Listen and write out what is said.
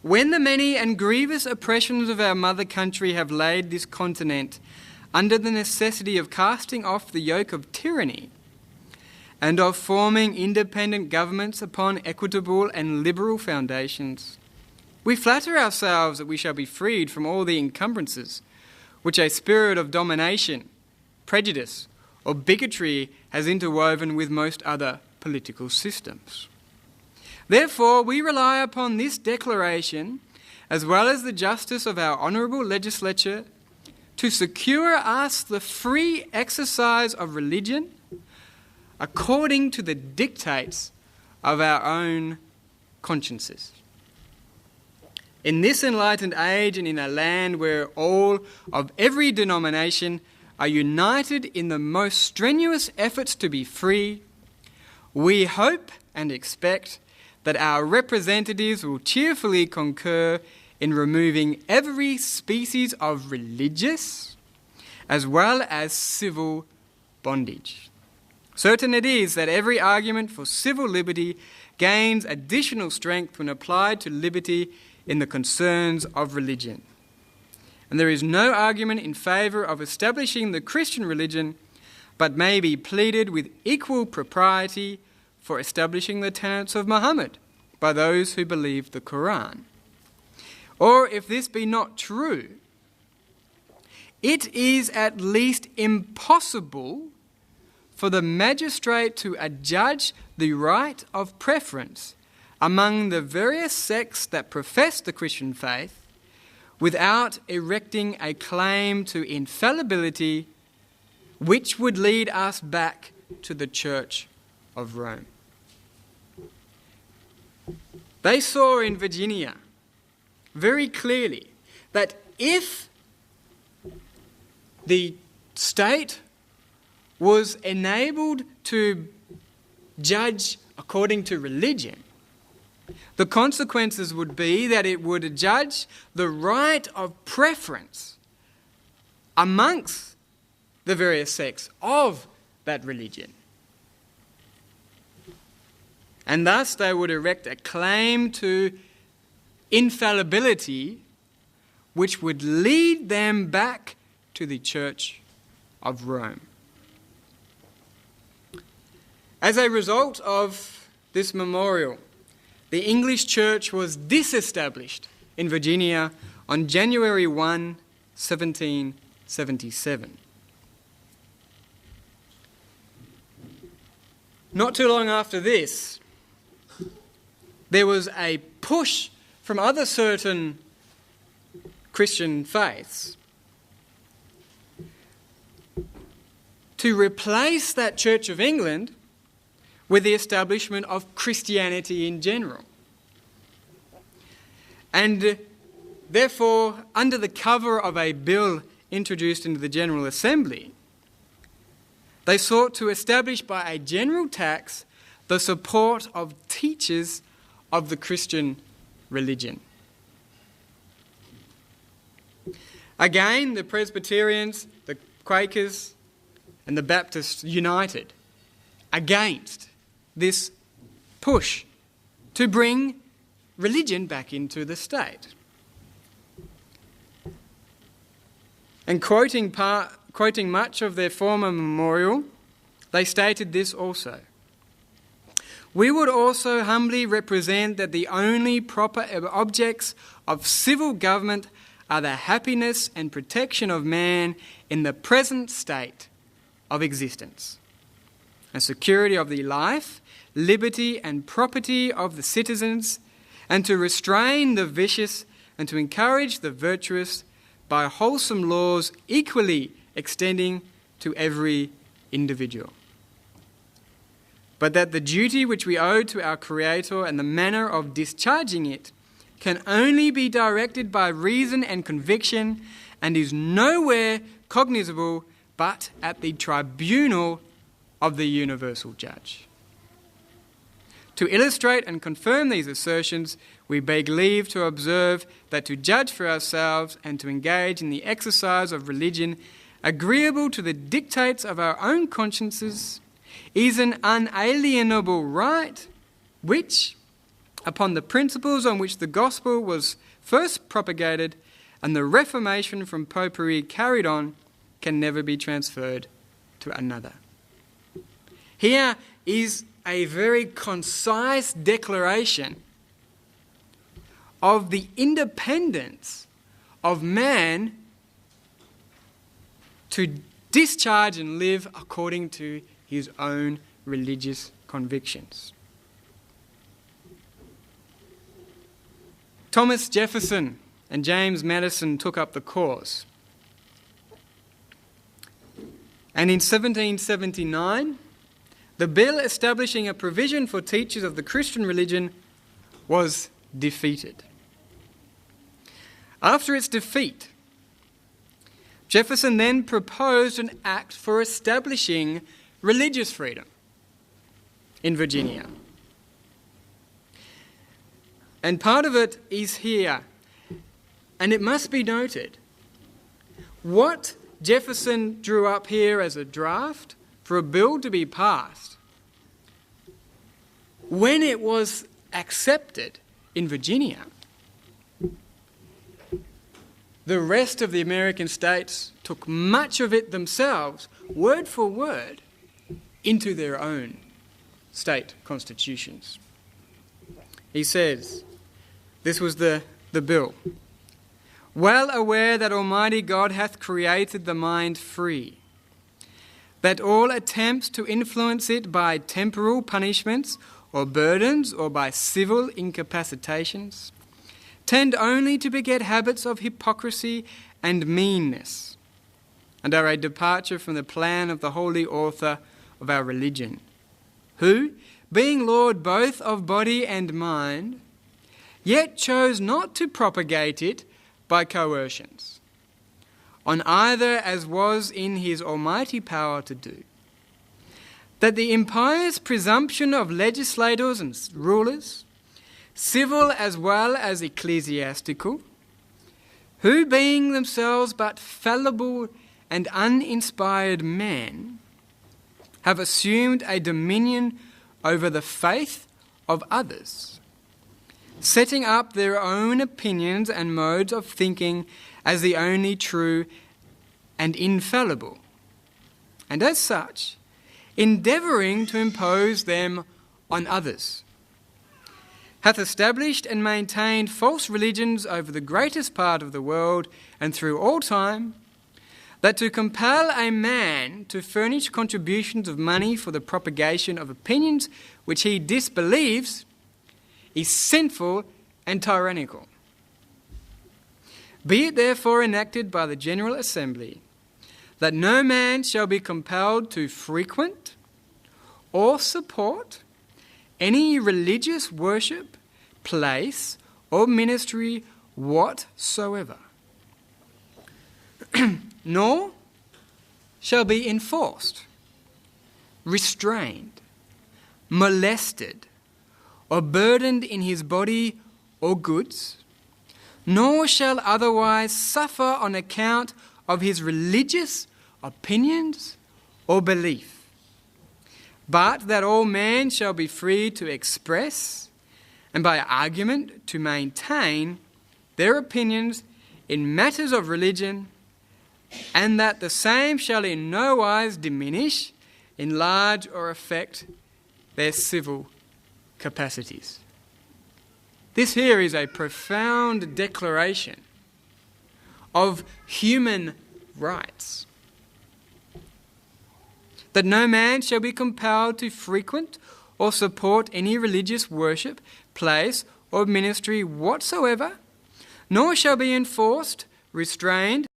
when the many and grievous oppressions of our mother country have laid this continent under the necessity of casting off the yoke of tyranny and of forming independent governments upon equitable and liberal foundations, we flatter ourselves that we shall be freed from all the encumbrances which a spirit of domination, prejudice, or bigotry has interwoven with most other political systems. Therefore, we rely upon this declaration, as well as the justice of our honourable legislature, to secure us the free exercise of religion according to the dictates of our own consciences. In this enlightened age and in a land where all of every denomination are united in the most strenuous efforts to be free, we hope and expect that our representatives will cheerfully concur in removing every species of religious as well as civil bondage. Certain it is that every argument for civil liberty gains additional strength when applied to liberty in the concerns of religion. And there is no argument in favour of establishing the Christian religion, but may be pleaded with equal propriety for establishing the tenets of Muhammad by those who believe the Quran. Or if this be not true, it is at least impossible for the magistrate to adjudge the right of preference among the various sects that profess the Christian faith without erecting a claim to infallibility which would lead us back to the Church of Rome. They saw in Virginia very clearly that if the state was enabled to judge according to religion, the consequences would be that it would judge the right of preference amongst the various sects of that religion. And thus they would erect a claim to infallibility which would lead them back to the Church of Rome. As a result of this memorial, the English Church was disestablished in Virginia on January 1, 1777. Not too long after this, there was a push from other certain Christian faiths to replace that Church of England with the establishment of Christianity in general. And therefore, under the cover of a bill introduced into the General Assembly, they sought to establish by a general tax the support of teachers of the Christian religion. Again, the Presbyterians, the Quakers, and the Baptists united against this push to bring religion back into the state. And quoting much of their former memorial, they stated this also: "We would also humbly represent that the only proper objects of civil government are the happiness and protection of man in the present state of existence, and security of the life, liberty and property of the citizens, and to restrain the vicious and to encourage the virtuous by wholesome laws equally extending to every individual. But that the duty which we owe to our Creator and the manner of discharging it can only be directed by reason and conviction, and is nowhere cognizable but at the tribunal of the universal judge. To illustrate and confirm these assertions, we beg leave to observe that to judge for ourselves and to engage in the exercise of religion agreeable to the dictates of our own consciences is an unalienable right which, upon the principles on which the gospel was first propagated and the Reformation from Popery carried on can never be transferred to another. Here is a very concise declaration of the independence of man to discharge and live according to his own religious convictions. Thomas Jefferson and James Madison took up the cause. And in 1779, the bill establishing a provision for teachers of the Christian religion was defeated. After its defeat, Jefferson then proposed an act for establishing religious freedom in Virginia. And part of it is here. And it must be noted, what Jefferson drew up here as a draft for a bill to be passed, when it was accepted in Virginia, the rest of the American states took much of it themselves, word for word, into their own state constitutions. He says, this was the bill. Well aware that Almighty God hath created the mind free, that all attempts to influence it by temporal punishments or burdens or by civil incapacitations tend only to beget habits of hypocrisy and meanness, and are a departure from the plan of the holy author of our religion, who, being Lord both of body and mind, yet chose not to propagate it by coercions, on either as was in his almighty power to do, that the impious presumption of legislators and rulers, civil as well as ecclesiastical, who being themselves but fallible and uninspired men, have assumed a dominion over the faith of others, setting up their own opinions and modes of thinking as the only true and infallible, and as such, endeavouring to impose them on others, hath established and maintained false religions over the greatest part of the world and through all time, that to compel a man to furnish contributions of money for the propagation of opinions which he disbelieves is sinful and tyrannical. Be it therefore enacted by the General Assembly that no man shall be compelled to frequent or support any religious worship, place, or ministry whatsoever, nor shall be enforced, restrained, molested, or burdened in his body or goods, nor shall otherwise suffer on account of his religious opinions or belief, but that all men shall be free to express and by argument to maintain their opinions in matters of religion, and that the same shall in no wise diminish, enlarge, or affect their civil capacities. This here is a profound declaration of human rights. That no man shall be compelled to frequent or support any religious worship, place, or ministry whatsoever, nor shall be enforced, restrained,